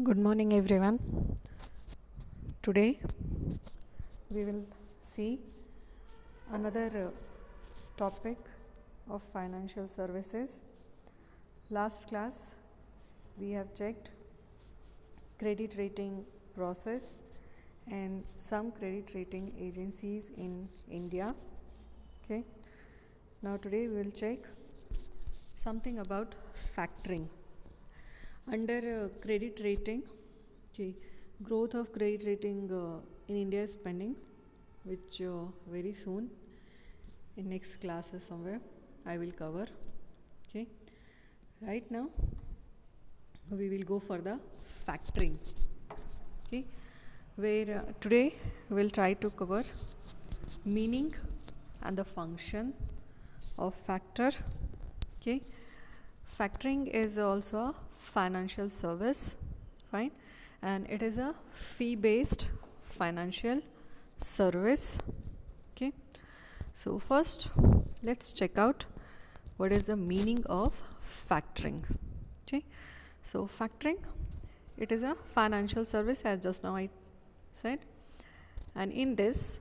Good morning, everyone. Today we will see another topic of financial services. Last class we have checked credit rating process and some credit rating agencies in India. Okay. Now today we will check something about factoring. Under credit rating, growth of credit rating in India is pending, which very soon in next classes somewhere I will cover. Okay, right now we will go for the factoring. Okay, where today we will try to cover meaning and the function of factor. Okay. Factoring is also a financial service, fine, and it is a fee-based financial service. Okay, so first let's check out what is the meaning of factoring. Okay, so factoring, it is a financial service, as just now I said, and in this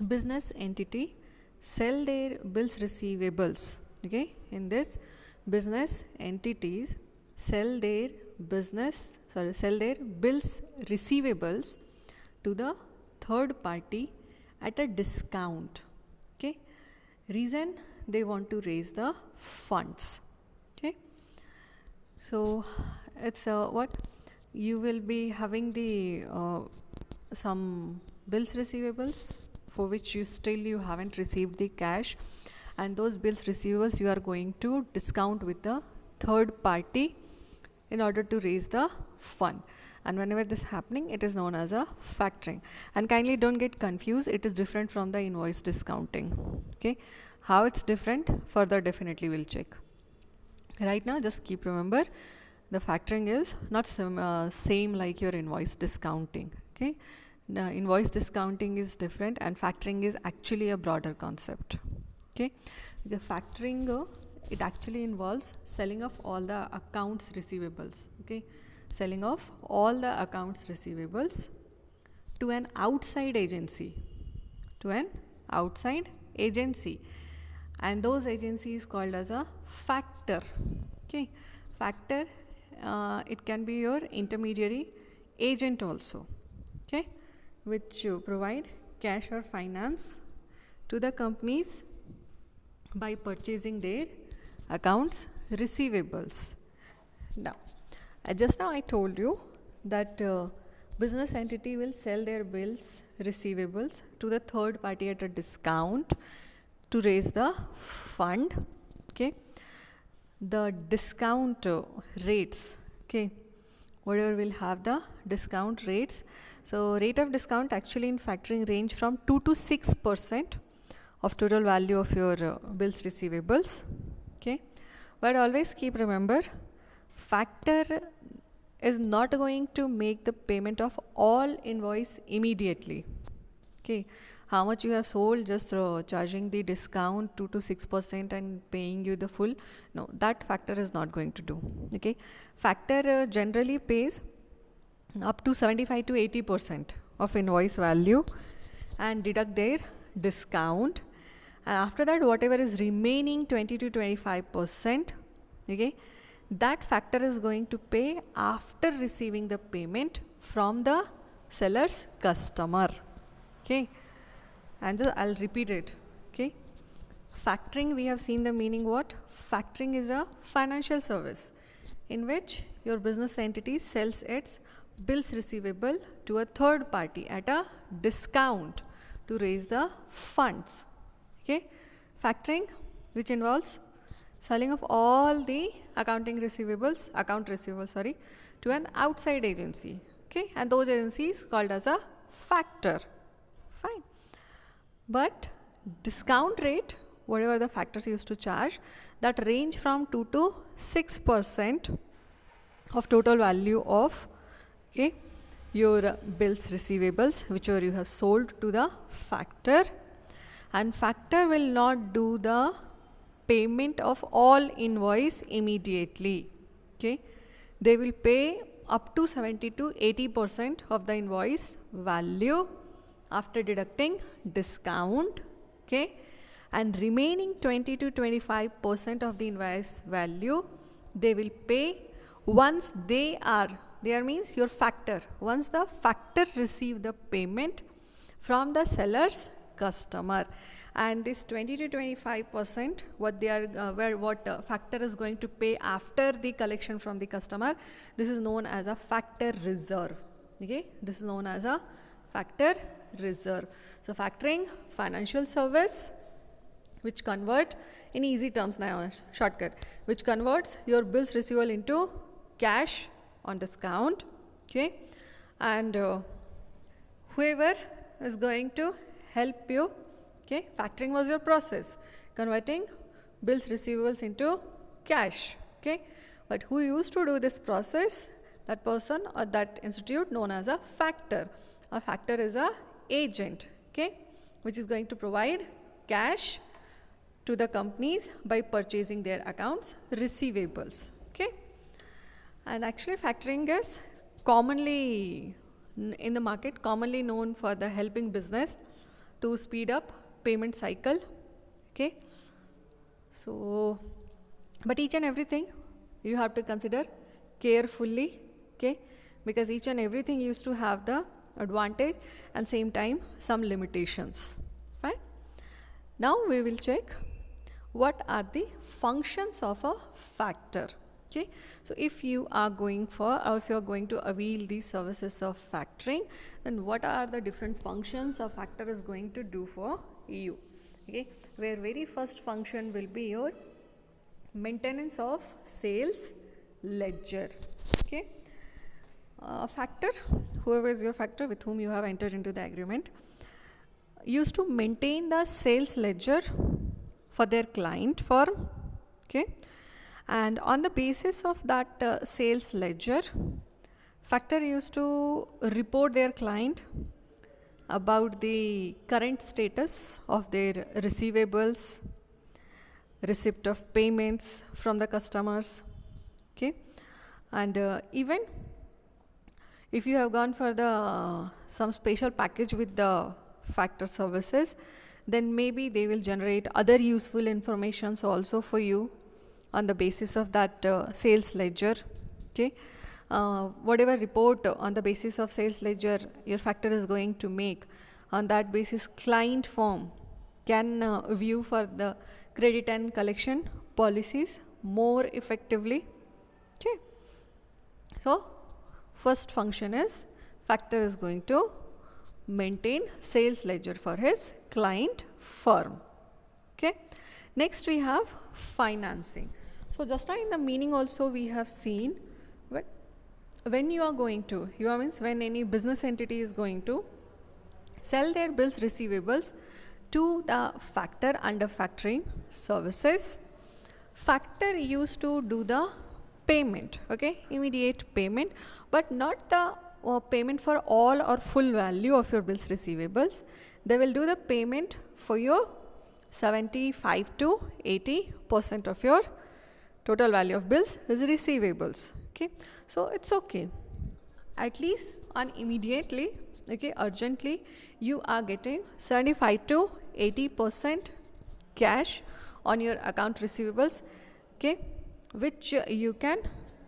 business entity sell their bills receivables. Okay, in this business entities sell their bills receivables to the third party at a discount. Okay, reason they want to raise the funds. Okay, so it's what you will be having the some bills receivables for which you haven't received the cash, and those bills receivables you are going to discount with the third party in order to raise the fund. And whenever this is happening, it is known as a factoring. And kindly don't get confused, it is different from the invoice discounting. Okay, how it's different further definitely we'll check. Right now just keep remember the factoring is not same like your invoice discounting. Okay, the invoice discounting is different and factoring is actually a broader concept. Okay, the factoring it actually involves selling of all the accounts receivables. Okay, selling of all the accounts receivables to an outside agency, and those agencies called as a factor. Okay, factor it can be your intermediary agent also. Okay, which provide cash or finance to the companies by purchasing their accounts receivables. Now, just now I told you that business entity will sell their bills receivables to the third party at a discount to raise the fund. Okay, the discount rates. Okay, whatever will have the discount rates. So rate of discount actually in factoring range from 2 to 6% of total value of your bills receivables. Okay, but always keep remember, factor is not going to make the payment of all invoice immediately. Okay, how much you have sold, just charging the discount 2 to 6% and paying you the full, no, that factor is not going to do. Okay, factor generally pays up to 75 to 80% of invoice value and deduct their discount, and after that whatever is remaining 20 to 25%, okay, that factor is going to pay after receiving the payment from the seller's customer. Okay, and just I'll repeat it. Okay, factoring, we have seen the meaning. What factoring is a financial service in which your business entity sells its bills receivable to a third party at a discount to raise the funds. Okay, factoring which involves selling of all the account receivables to an outside agency. Okay, and those agencies called as a factor. Fine, but discount rate, whatever the factors used to charge, that range from 2 to 6% of total value of, okay, your bills receivables whichever you have sold to the factor, and factor will not do the payment of all invoice immediately. Okay, they will pay up to 70 to 80% of the invoice value after deducting discount, okay, and remaining 20 to 25% of the invoice value they will pay once they means your factor, once the factor receive the payment from the seller's customer. And this 20 to 25% what they are factor is going to pay after the collection from the customer, this is known as a factor reserve. Okay, this is known as a factor reserve. So factoring, financial service which convert, in easy terms now, shortcut, which converts your bills receivable into cash on discount. Okay, and whoever is going to help you, okay, factoring was your process, converting bills receivables into cash. Okay, but who used to do this process? That person or that institute known as a factor. A factor is a agent, okay, which is going to provide cash to the companies by purchasing their accounts receivables. Okay, and actually factoring is commonly in the market, commonly known for the helping business to speed up payment cycle. Okay, so but each and everything you have to consider carefully, okay, because each and everything used to have the advantage and same time some limitations. Fine. Now we will check what are the functions of a factor. Okay, so if you are going for, or if you are going to avail these services of factoring, then what are the different functions a factor is going to do for you? Okay, where very first function will be your maintenance of sales ledger. Okay, factor, whoever is your factor with whom you have entered into the agreement, used to maintain the sales ledger for their client firm. Okay, and on the basis of that sales ledger, factor used to report their client about the current status of their receivables, receipt of payments from the customers. Okay, and even if you have gone for the some special package with the factor services, then maybe they will generate other useful informations also for you on the basis of that sales ledger. Okay, whatever report on the basis of sales ledger your factor is going to make, on that basis client firm can view for the credit and collection policies more effectively. Okay, so first function is factor is going to maintain sales ledger for his client firm. Okay, next we have financing. So just now in the meaning also we have seen when you are going to, means when any business entity is going to sell their bills receivables to the factor under factoring services, factor used to do the payment, okay, immediate payment, but not the payment for all or full value of your bills receivables. They will do the payment for your 75 to 80% of your total value of bills is receivables. Okay, so it's okay, at least on immediately, okay, urgently you are getting 75 to 80% cash on your account receivables, okay, which you can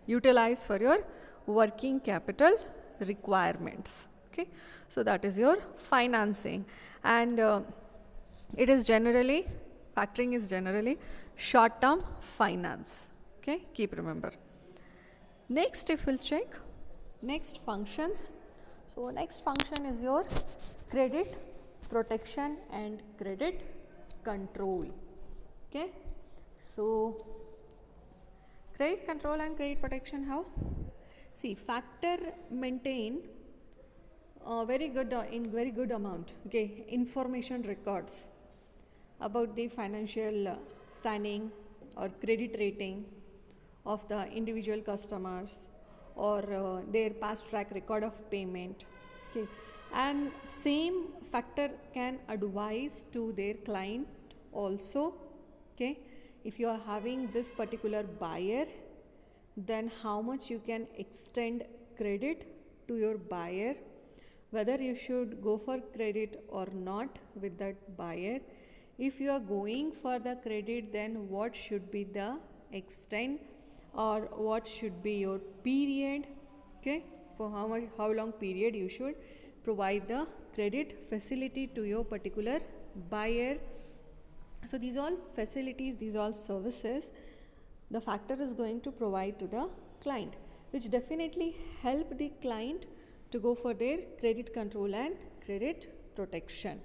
utilize for your working capital requirements. Okay, so that is your financing, and it is generally, factoring is generally short term finance. Okay, keep remember. Next, if we'll check next functions, so next function is your credit protection and credit control. Okay, so credit control and credit protection, how? See, factor maintain very good in very good amount, okay, information records about the financial standing or credit rating of the individual customers or their past track record of payment. Okay, and same factor can advise to their client also. Okay, if you are having this particular buyer, then how much you can extend credit to your buyer, whether you should go for credit or not with that buyer. If you are going for the credit, then what should be the extent or what should be your period, okay, for how long period you should provide the credit facility to your particular buyer. So these all facilities, these all services the factor is going to provide to the client, which definitely help the client to go for their credit control and credit protection.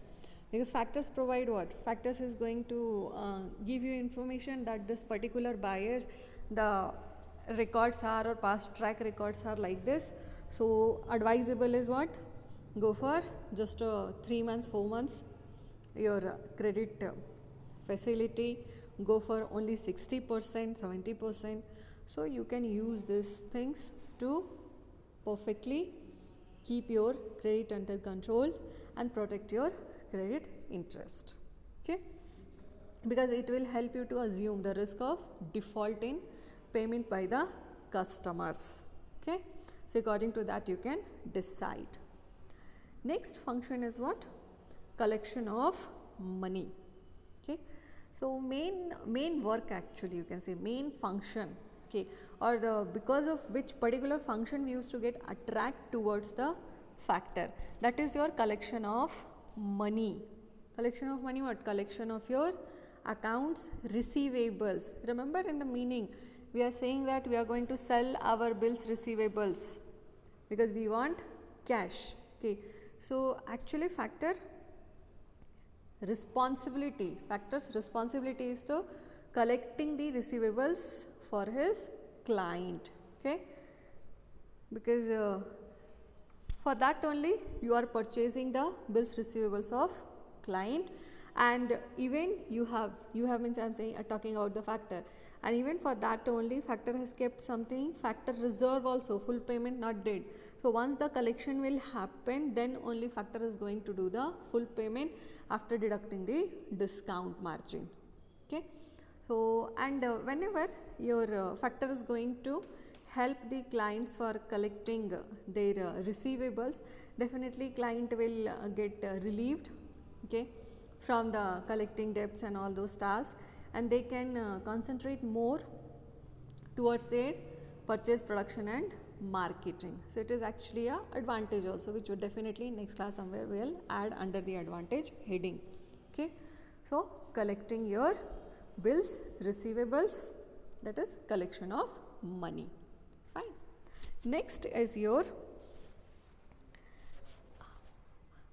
Because factors provide what? Factors is going to give you information that this particular buyers, the records are or past track records are like this. So advisable is what? Go for just 3 months, 4 months your credit facility. Go for only 60%, 70%. So you can use these things to perfectly keep your credit under control and protect your credit interest, okay, because it will help you to assume the risk of default in payment by the customers, okay. So according to that you can decide. Next function is what? Collection of money, okay. So main work, actually you can say main function, okay, or the because of which particular function we used to get attract towards the factor, that is your collection of money. Collection of money what? Collection of your accounts receivables. Remember in the meaning we are saying that we are going to sell our bills receivables because we want cash, okay. So actually factor's responsibility is to collecting the receivables for his client, okay, because for that only you are purchasing the bills receivables of client, and even you have means I am saying talking about the factor, and even for that only factor has kept something, factor reserve also, full payment not did. So once the collection will happen, then only factor is going to do the full payment after deducting the discount margin, okay. So and whenever your factor is going to help the clients for collecting their receivables, definitely client will get relieved, okay, from the collecting debts and all those tasks, and they can concentrate more towards their purchase, production and marketing. So it is actually a advantage also, which would definitely next class somewhere will add under the advantage heading, okay. So collecting your bills receivables, that is collection of money. Fine. Next is your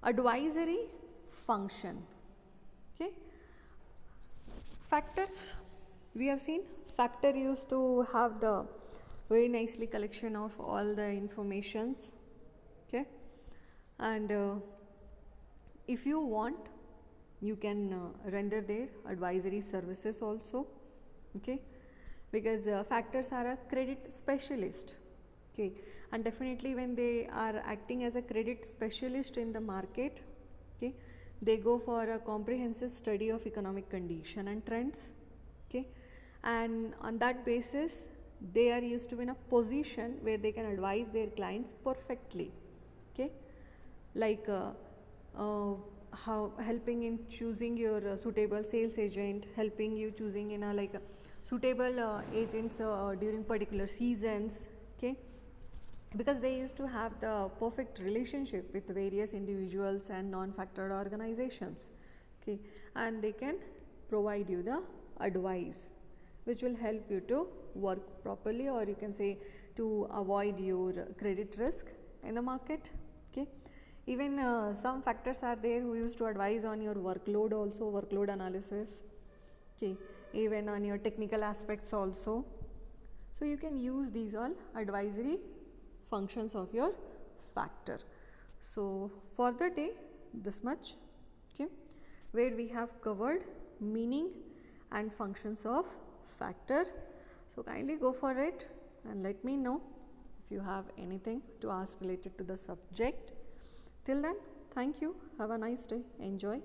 advisory function, okay. Factors, we have seen factor used to have the very nicely collection of all the informations, okay, and if you want you can render their advisory services also, okay, because factors are a credit specialist, okay, and definitely when they are acting as a credit specialist in the market, okay, they go for a comprehensive study of economic condition and trends, okay, and on that basis they are used to be in a position where they can advise their clients perfectly, okay, like how helping in choosing your suitable sales agent, helping you choosing in a like a suitable agents during particular seasons, okay, because they used to have the perfect relationship with various individuals and non-factored organizations, okay, and they can provide you the advice which will help you to work properly, or you can say to avoid your credit risk in the market, okay. Even some factors are there who used to advise on your workload also, workload analysis, okay, even on your technical aspects also. So you can use these all advisory functions of your factor. So for the day this much, okay, where we have covered meaning and functions of factor. So kindly go for it and let me know if you have anything to ask related to the subject. Till then, thank you. Have a nice day. Enjoy.